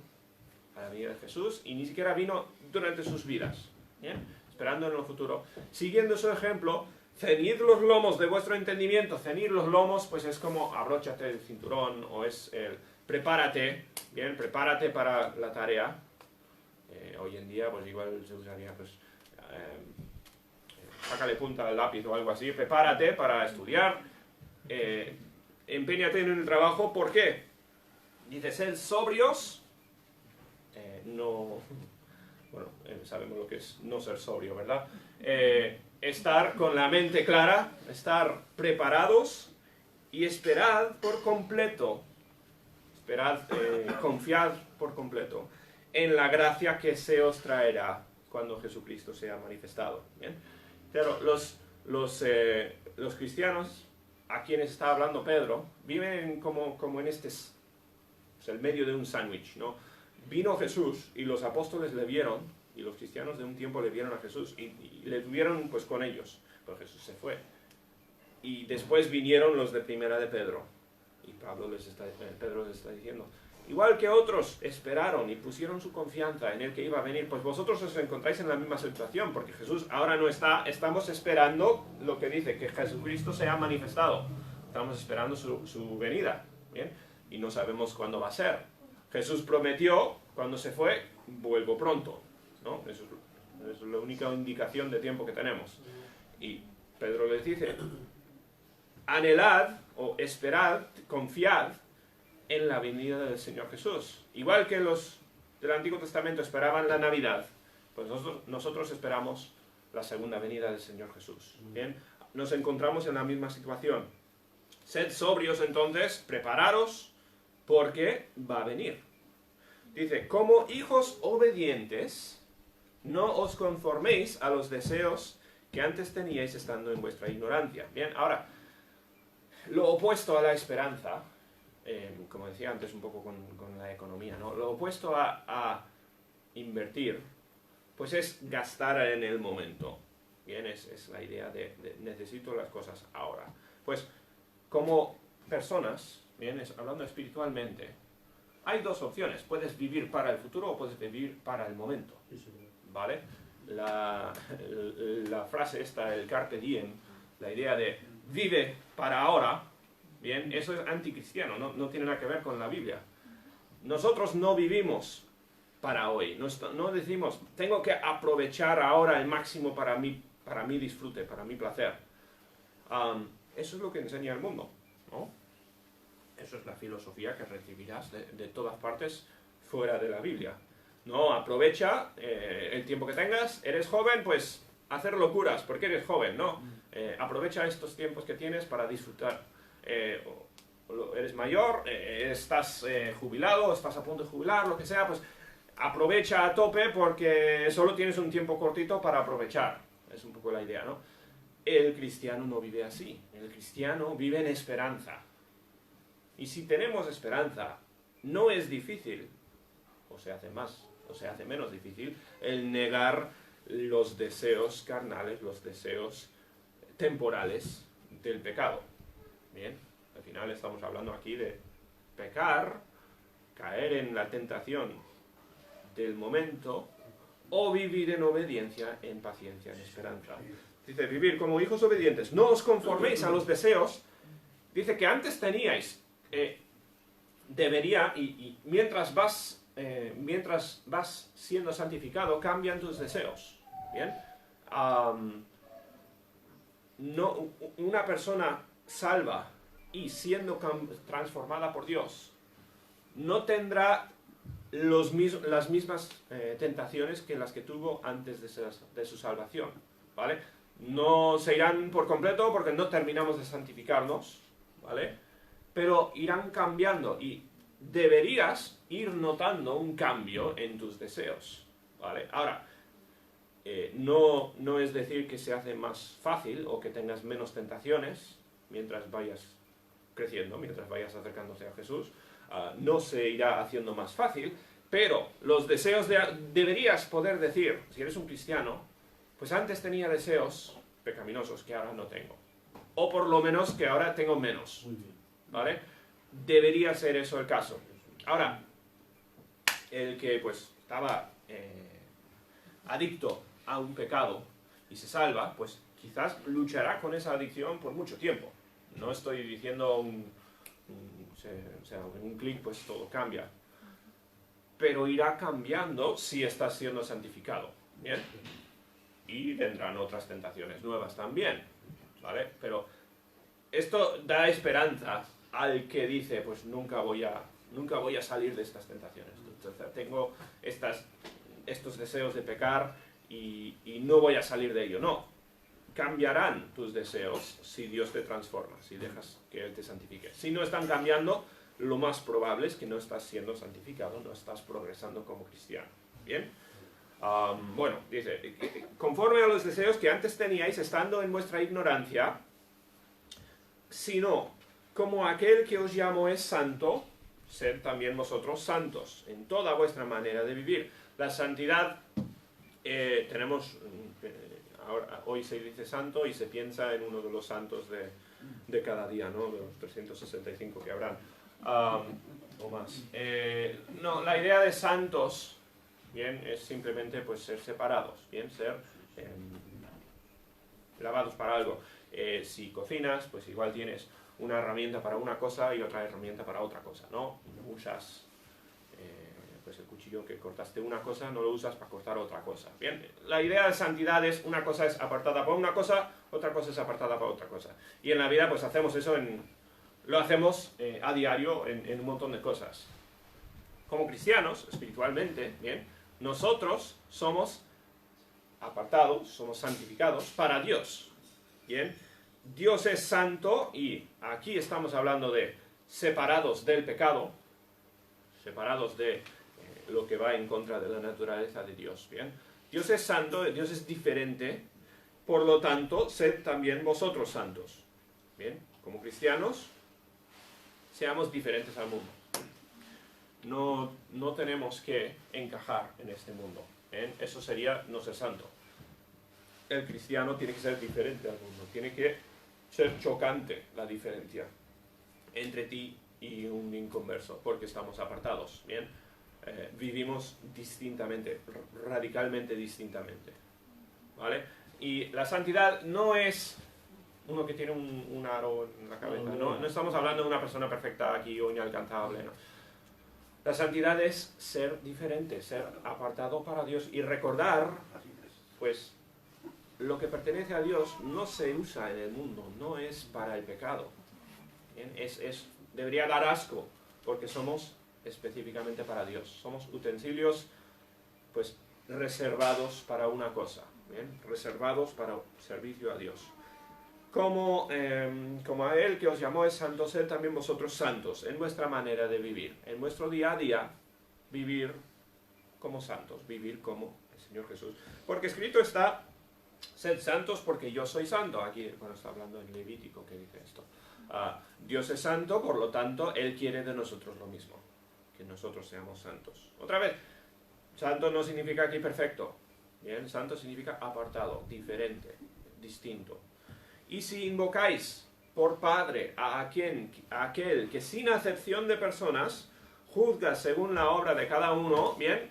a la venida de Jesús, y ni siquiera vino durante sus vidas, ¿bien? Esperando en el futuro. Siguiendo su ejemplo, ceñid los lomos de vuestro entendimiento. Ceñir los lomos, pues es como abróchate el cinturón, o es el prepárate, bien, prepárate para la tarea. Hoy en día, pues igual se usaría, pues, sácale punta al lápiz o algo así, prepárate para estudiar, Empeñate en el trabajo, ¿por qué? Dice, sed sobrios, no... Bueno, sabemos lo que es no ser sobrio, ¿verdad? Estar con la mente clara, estar preparados y esperad por completo, confiad por completo en la gracia que se os traerá cuando Jesucristo sea manifestado. ¿Bien? Pero los cristianos a quienes está hablando Pedro viven como en el medio de un sándwich, ¿no? Vino Jesús y los apóstoles le vieron, y los cristianos de un tiempo le vieron a Jesús y le tuvieron pues con ellos, pero Jesús se fue. Y después vinieron los de primera de Pedro, y Pedro les está diciendo, igual que otros esperaron y pusieron su confianza en el que iba a venir, pues vosotros os encontráis en la misma situación, porque Jesús ahora no está, estamos esperando lo que dice, que Jesucristo sea manifestado, estamos esperando su venida, ¿bien? Y no sabemos cuándo va a ser. Jesús prometió, cuando se fue, vuelvo pronto, ¿no? Eso es la única indicación de tiempo que tenemos. Y Pedro les dice, anhelad o esperad, confiad en la venida del Señor Jesús. Igual que los del Antiguo Testamento esperaban la Navidad, pues nosotros esperamos la segunda venida del Señor Jesús. ¿Bien? Nos encontramos en la misma situación. Sed sobrios entonces, prepararos, porque va a venir. Dice, como hijos obedientes, no os conforméis a los deseos que antes teníais estando en vuestra ignorancia. Bien, ahora, lo opuesto a la esperanza, como decía antes un poco con la economía, ¿no? Lo opuesto a invertir, pues es gastar en el momento. Bien, es la idea de necesito las cosas ahora. Pues, como personas, bien, hablando espiritualmente, hay dos opciones. Puedes vivir para el futuro o puedes vivir para el momento. ¿Vale? La frase esta, el carpe diem, la idea de vive para ahora, bien, eso es anticristiano, no tiene nada que ver con la Biblia. Nosotros no vivimos para hoy, no decimos, tengo que aprovechar ahora el máximo para mi disfrute, para mi placer. Eso es lo que enseña el mundo, ¿no? Eso es la filosofía que recibirás de todas partes fuera de la Biblia. No, aprovecha el tiempo que tengas, eres joven, pues hacer locuras, porque eres joven, ¿no? Aprovecha estos tiempos que tienes para disfrutar. Eres mayor, estás jubilado, estás a punto de jubilar, lo que sea, pues aprovecha a tope porque solo tienes un tiempo cortito para aprovechar. Es un poco la idea, ¿no? El cristiano no vive así. El cristiano vive en esperanza. Y si tenemos esperanza, no es difícil, o se hace más, o se hace menos difícil, el negar los deseos carnales, los deseos temporales del pecado. Bien, al final estamos hablando aquí de pecar, caer en la tentación del momento, o vivir en obediencia, en paciencia, en esperanza. Dice, vivir como hijos obedientes, no os conforméis a los deseos, dice que antes teníais, debería, y mientras vas siendo santificado, cambian tus deseos. ¿Bien? No, una persona salva y siendo transformada por Dios, no tendrá las mismas tentaciones que las que tuvo antes de su salvación. ¿Vale? No se irán por completo porque no terminamos de santificarnos, ¿vale? Pero irán cambiando y deberías ir notando un cambio en tus deseos, ¿vale? Ahora, no es decir que se hace más fácil o que tengas menos tentaciones mientras vayas creciendo, mientras vayas acercándote a Jesús. No se irá haciendo más fácil, pero los deseos deberías poder decir, si eres un cristiano, pues antes tenía deseos pecaminosos que ahora no tengo. O por lo menos que ahora tengo menos. ¿Vale? Debería ser eso el caso. Ahora, el que pues estaba adicto a un pecado y se salva, pues quizás luchará con esa adicción por mucho tiempo. No estoy diciendo en un clic pues todo cambia. Pero irá cambiando si estás siendo santificado. ¿Bien? Y vendrán otras tentaciones nuevas también, ¿vale? Pero esto da esperanza al que dice, pues nunca voy a salir de estas tentaciones. Entonces, tengo estos deseos de pecar y no voy a salir de ello. No, cambiarán tus deseos si Dios te transforma, si dejas que Él te santifique. Si no están cambiando, lo más probable es que no estás siendo santificado, no estás progresando como cristiano. ¿Bien? Bueno, dice, conforme a los deseos que antes teníais estando en vuestra ignorancia, sino como aquel que os llamó es santo, sed también vosotros santos en toda vuestra manera de vivir. La santidad, tenemos, hoy se dice santo y se piensa en uno de los santos de cada día, ¿no? De los 365 que habrán, o más. No, la idea de santos, bien, es simplemente pues ser separados, bien, ser lavados para algo. Si cocinas, pues igual tienes una herramienta para una cosa y otra herramienta para otra cosa, ¿no? Usas pues el cuchillo que cortaste una cosa, no lo usas para cortar otra cosa. Bien, la idea de santidad es una cosa es apartada para una cosa, otra cosa es apartada para otra cosa. Y en la vida pues hacemos eso, lo hacemos a diario en un montón de cosas. Como cristianos, espiritualmente, bien, nosotros somos apartados, somos santificados para Dios. Bien, Dios es santo y aquí estamos hablando de separados del pecado, separados de lo que va en contra de la naturaleza de Dios. Bien, Dios es santo, Dios es diferente, por lo tanto, sed también vosotros santos. Bien, como cristianos, seamos diferentes al mundo. No tenemos que encajar en este mundo. Bien, eso sería no ser santo. El cristiano tiene que ser diferente al mundo, tiene que ser chocante la diferencia entre ti y un inconverso, porque estamos apartados, ¿bien? Vivimos distintamente, radicalmente distintamente, ¿vale? Y la santidad no es uno que tiene un aro en la cabeza, no estamos hablando de una persona perfecta aquí o inalcanzable, ¿no? La santidad es ser diferente, ser apartado para Dios y recordar, pues, lo que pertenece a Dios no se usa en el mundo, no es para el pecado. ¿Bien? Debería dar asco, porque somos específicamente para Dios. Somos utensilios, pues, reservados para una cosa, ¿bien? Reservados para servicio a Dios. Como a Él que os llamó es santo, sed también vosotros santos en vuestra manera de vivir. En vuestro día a día, vivir como santos, vivir como el Señor Jesús. Porque escrito está, sed santos porque yo soy santo. Aquí, cuando está hablando en Levítico, que dice esto. Dios es santo, por lo tanto, Él quiere de nosotros lo mismo. Que nosotros seamos santos. Otra vez, santo no significa aquí perfecto. Bien, santo significa apartado, diferente, distinto. Y si invocáis por Padre a aquel que sin acepción de personas juzga según la obra de cada uno, bien,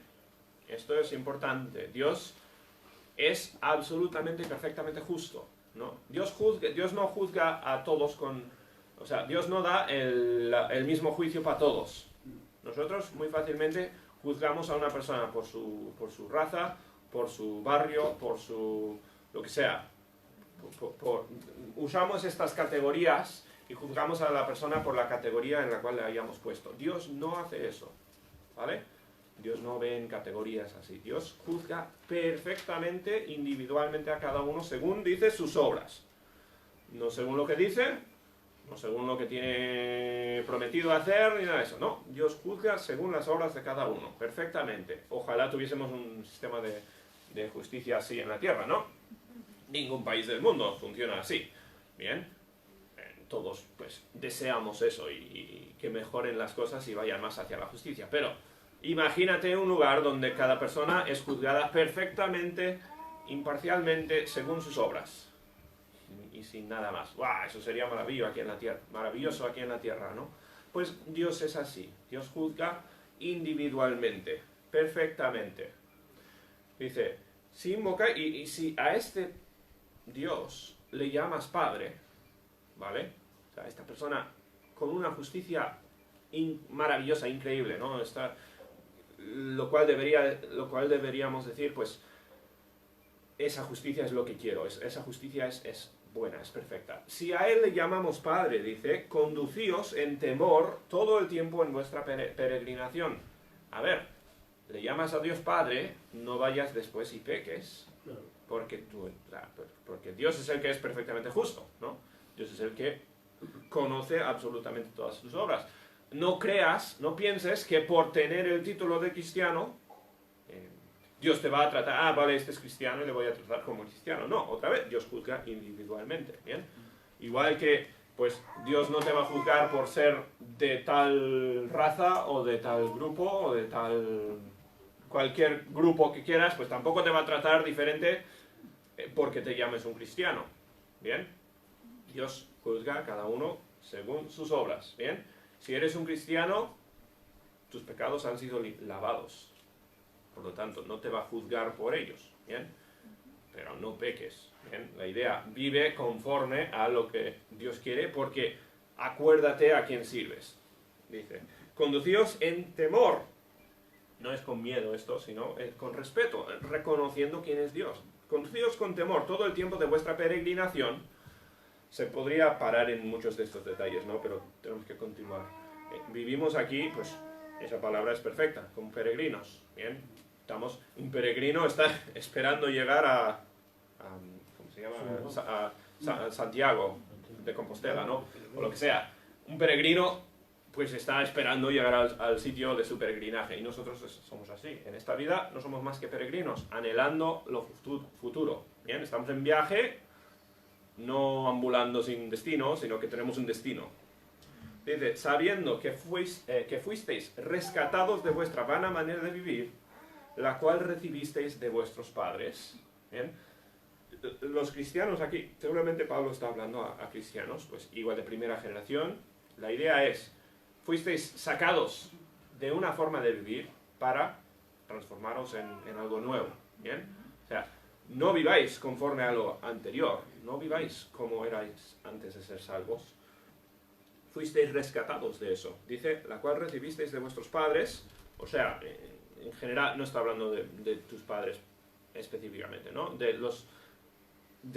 esto es importante. Dios es absolutamente y perfectamente justo, ¿no? Dios no juzga a todos o sea, Dios no da el mismo juicio para todos. Nosotros muy fácilmente juzgamos a una persona por su raza, por su barrio, por lo que sea. Usamos estas categorías y juzgamos a la persona por la categoría en la cual le hayamos puesto. Dios no hace eso, ¿vale? Dios no ve en categorías así. Dios juzga perfectamente, individualmente a cada uno según dice sus obras. No según lo que dice, no según lo que tiene prometido hacer, ni nada de eso. No, Dios juzga según las obras de cada uno, perfectamente. Ojalá tuviésemos un sistema de justicia así en la tierra, ¿no? Ningún país del mundo funciona así. Bien, todos pues deseamos eso y que mejoren las cosas y vayan más hacia la justicia. Pero imagínate un lugar donde cada persona es juzgada perfectamente, imparcialmente, según sus obras. Y sin nada más. ¡Guau! Eso sería maravilloso aquí en la tierra, ¿no? Pues Dios es así. Dios juzga individualmente, perfectamente. Dice, si invoca, y si a este Dios le llamas Padre, ¿vale? O sea, esta persona con una justicia maravillosa, increíble, ¿no? Lo cual deberíamos decir, pues, esa justicia es lo que quiero, esa justicia es buena, es perfecta. Si a Él le llamamos Padre, dice, conducíos en temor todo el tiempo en vuestra peregrinación. A ver, le llamas a Dios Padre, no vayas después y peques, porque Dios es el que es perfectamente justo, ¿no? Dios es el que conoce absolutamente todas sus obras. No creas, no pienses que por tener el título de cristiano, Dios te va a tratar, vale, este es cristiano y le voy a tratar como cristiano. No, otra vez, Dios juzga individualmente, ¿bien? Igual que, pues, Dios no te va a juzgar por ser de tal raza o de tal grupo o de tal... cualquier grupo que quieras, pues tampoco te va a tratar diferente porque te llames un cristiano, ¿bien? Dios juzga a cada uno según sus obras, ¿bien? Si eres un cristiano, tus pecados han sido lavados. Por lo tanto, no te va a juzgar por ellos, ¿bien? Pero no peques, ¿bien? La idea, vive conforme a lo que Dios quiere, porque acuérdate a quién sirves. Dice, conducíos en temor. No es con miedo esto, sino con respeto, reconociendo quién es Dios. Conducíos con temor todo el tiempo de vuestra peregrinación. Se podría parar en muchos de estos detalles, ¿no? Pero tenemos que continuar. Vivimos aquí, pues, esa palabra es perfecta, como peregrinos, ¿bien? Un peregrino está esperando llegar a ¿cómo se llama? A Santiago de Compostela, ¿no? O lo que sea. Un peregrino, pues, está esperando llegar al sitio de su peregrinaje. Y nosotros somos así. En esta vida no somos más que peregrinos, anhelando lo futuro, ¿bien? Estamos en viaje, no ambulando sin destino, sino que tenemos un destino. Dice, sabiendo que fuisteis rescatados de vuestra vana manera de vivir, la cual recibisteis de vuestros padres. ¿Bien? Los cristianos aquí, seguramente Pablo está hablando a cristianos, pues igual de primera generación. La idea es, fuisteis sacados de una forma de vivir para transformaros en algo nuevo. ¿Bien? O sea, no viváis conforme a lo anterior, no viváis como erais antes de ser salvos. Fuisteis rescatados de eso. Dice, la cual recibisteis de vuestros padres, o sea, en general no está hablando de tus padres específicamente, ¿no? De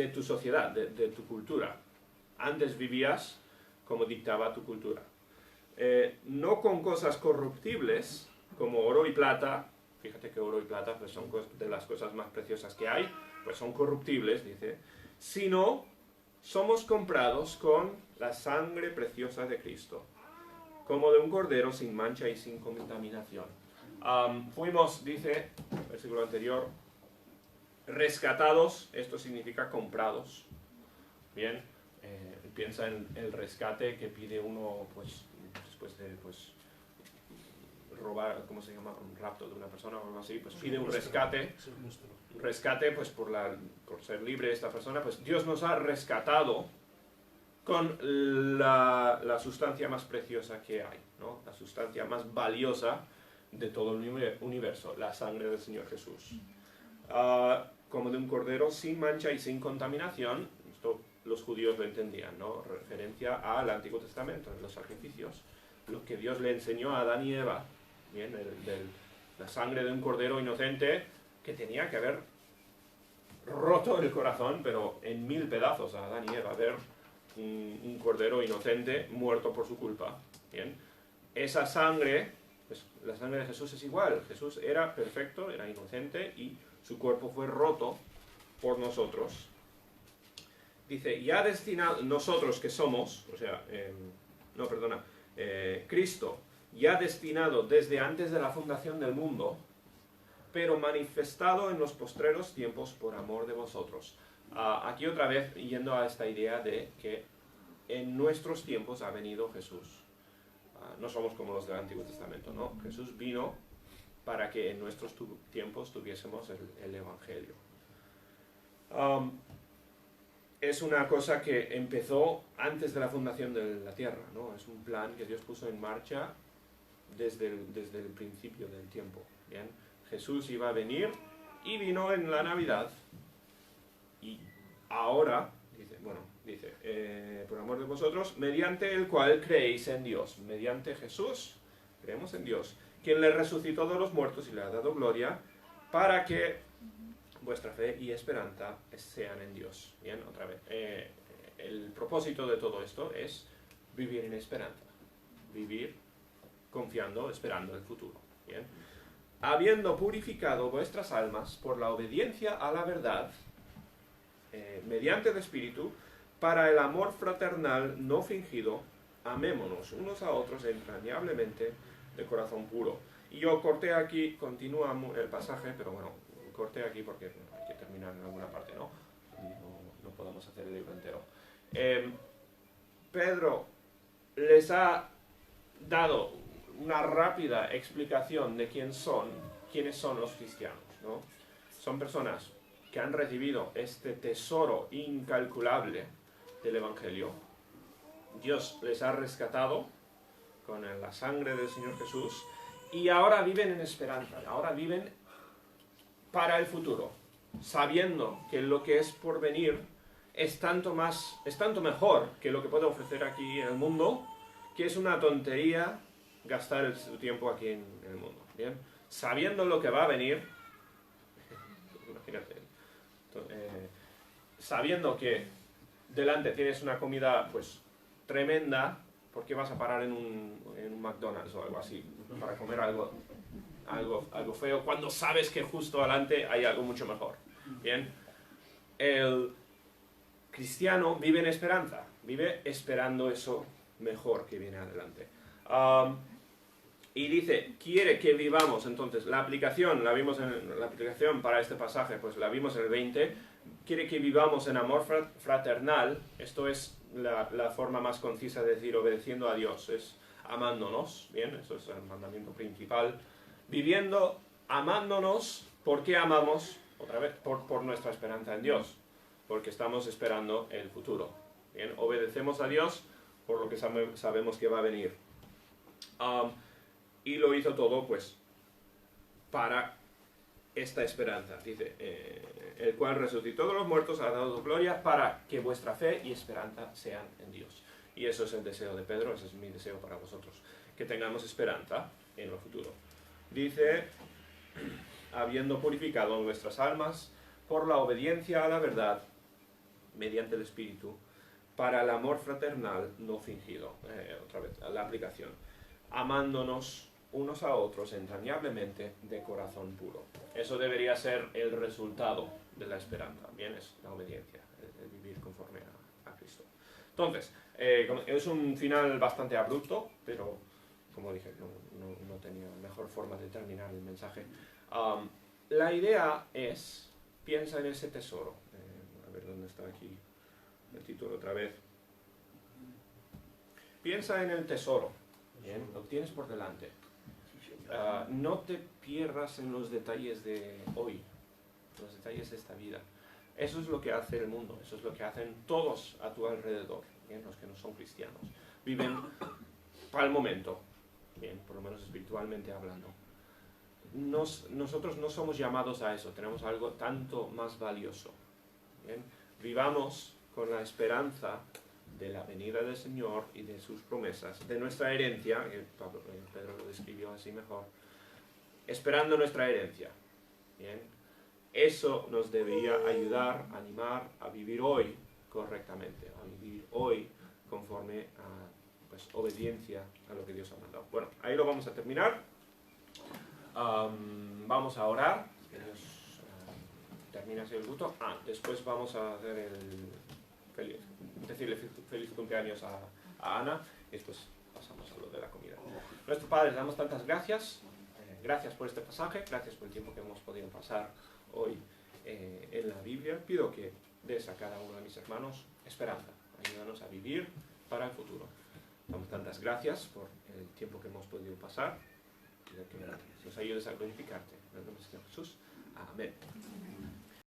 tu sociedad, de tu cultura. Antes vivías como dictaba tu cultura. No con cosas corruptibles, como oro y plata. Fíjate que oro y plata pues, son de las cosas más preciosas que hay, pues son corruptibles, dice, sino somos comprados con la sangre preciosa de Cristo, como de un cordero sin mancha y sin contaminación. Fuimos, dice, versículo anterior, rescatados, esto significa comprados. Bien, piensa en el rescate que pide uno, pues, después de, pues, robar, ¿cómo se llama? Un rapto de una persona o algo así, pues pide un rescate, pues por ser libre esta persona, pues Dios nos ha rescatado con la sustancia más preciosa que hay, ¿no? La sustancia más valiosa de todo el universo, la sangre del Señor Jesús. Como de un cordero sin mancha y sin contaminación, esto los judíos lo entendían, ¿no? Referencia al Antiguo Testamento, en los sacrificios, lo que Dios le enseñó a Adán y Eva, bien, la sangre de un cordero inocente que tenía que haber roto el corazón, pero en 1000 pedazos a Adán y Eva, ver un cordero inocente muerto por su culpa. Bien, esa sangre, pues la sangre de Jesús es igual. Jesús era perfecto, era inocente y su cuerpo fue roto por nosotros. Dice, ya destinado, nosotros que somos, o sea, Cristo, ya destinado desde antes de la fundación del mundo, pero manifestado en los postreros tiempos por amor de vosotros. Aquí otra vez yendo a esta idea de que en nuestros tiempos ha venido Jesús. No somos como los del Antiguo Testamento, ¿no? Jesús vino para que en nuestros tiempos tuviésemos el Evangelio. Es una cosa que empezó antes de la fundación de la tierra, ¿no? Es un plan que Dios puso en marcha desde el principio del tiempo. ¿Bien? Jesús iba a venir y vino en la Navidad. Y ahora, dice, por amor de vosotros, mediante el cual creéis en Dios. Mediante Jesús, creemos en Dios, quien le resucitó de los muertos y le ha dado gloria, para que vuestra fe y esperanza sean en Dios. Bien, otra vez. el propósito de todo esto es vivir en esperanza, vivir confiando, esperando el futuro. ¿Bien? Habiendo purificado vuestras almas por la obediencia a la verdad, mediante el Espíritu, para el amor fraternal no fingido, amémonos unos a otros entrañablemente de corazón puro. Y yo corté aquí, continúa el pasaje, pero bueno, corté aquí porque hay que terminar en alguna parte, ¿no? No podemos hacer el libro entero. Pedro les ha dado una rápida explicación de quiénes son los cristianos, ¿no? Son personas que han recibido este tesoro incalculable del Evangelio. Dios les ha rescatado con la sangre del Señor Jesús y ahora viven en esperanza, ahora viven para el futuro, sabiendo que lo que es por venir es tanto mejor que lo que puede ofrecer aquí en el mundo, que es una tontería gastar su tiempo aquí en el mundo. ¿Bien? Sabiendo lo que va a venir, imagínate, sabiendo que delante tienes una comida pues tremenda, ¿por qué vas a parar en un McDonald's o algo así para comer algo feo cuando sabes que justo delante hay algo mucho mejor? Bien, el cristiano vive en esperanza, vive esperando eso mejor que viene adelante. Y dice, quiere que vivamos, entonces la aplicación, la vimos en la aplicación para este pasaje, pues la vimos en el 20, quiere que vivamos en amor fraternal, esto es la forma más concisa de decir obedeciendo a Dios, es amándonos, bien, eso es el mandamiento principal, viviendo, amándonos, ¿por qué amamos? Otra vez, por nuestra esperanza en Dios, porque estamos esperando el futuro, bien, obedecemos a Dios por lo que sabemos que va a venir. Y lo hizo todo, pues, para esta esperanza. Dice, el cual resucitó de los muertos, ha dado gloria para que vuestra fe y esperanza sean en Dios. Y eso es el deseo de Pedro, ese es mi deseo para vosotros, que tengamos esperanza en lo futuro. Dice, habiendo purificado nuestras almas por la obediencia a la verdad, mediante el Espíritu, para el amor fraternal no fingido. Otra vez, la aplicación. Amándonos unos a otros entrañablemente de corazón puro. Eso debería ser el resultado de la esperanza. Bien, es la obediencia, el vivir conforme a Cristo. Entonces, es un final bastante abrupto, pero como dije, no tenía mejor forma de terminar el mensaje. La idea es, piensa en ese tesoro. A ver dónde está aquí el título otra vez. Piensa en el tesoro. Bien, lo tienes por delante. No te pierdas en los detalles de hoy, los detalles de esta vida. Eso es lo que hace el mundo, eso es lo que hacen todos a tu alrededor, ¿bien? Los que no son cristianos. Viven para el momento, bien, por lo menos espiritualmente hablando. Nosotros no somos llamados a eso, tenemos algo tanto más valioso. ¿Bien? Vivamos con la esperanza de la venida del Señor y de sus promesas, de nuestra herencia, que Pedro lo describió así mejor, esperando nuestra herencia. ¿Bien? Eso nos debería ayudar, animar a vivir hoy correctamente, a vivir hoy conforme a pues, obediencia a lo que Dios ha mandado. Bueno, ahí lo vamos a terminar. Vamos a orar. Que Dios termine así el culto. Después vamos a hacer decirle feliz cumpleaños a Ana y después pasamos a lo de la comida. Nuestro Padre, le damos tantas gracias. Gracias por este pasaje, gracias por el tiempo que hemos podido pasar hoy en la Biblia. Pido que des a cada uno de mis hermanos esperanza. Ayúdanos a vivir para el futuro. Damos tantas gracias por el tiempo que hemos podido pasar. Pido que nos ayudes a glorificarte. En el nombre del Señor Jesús. Amén.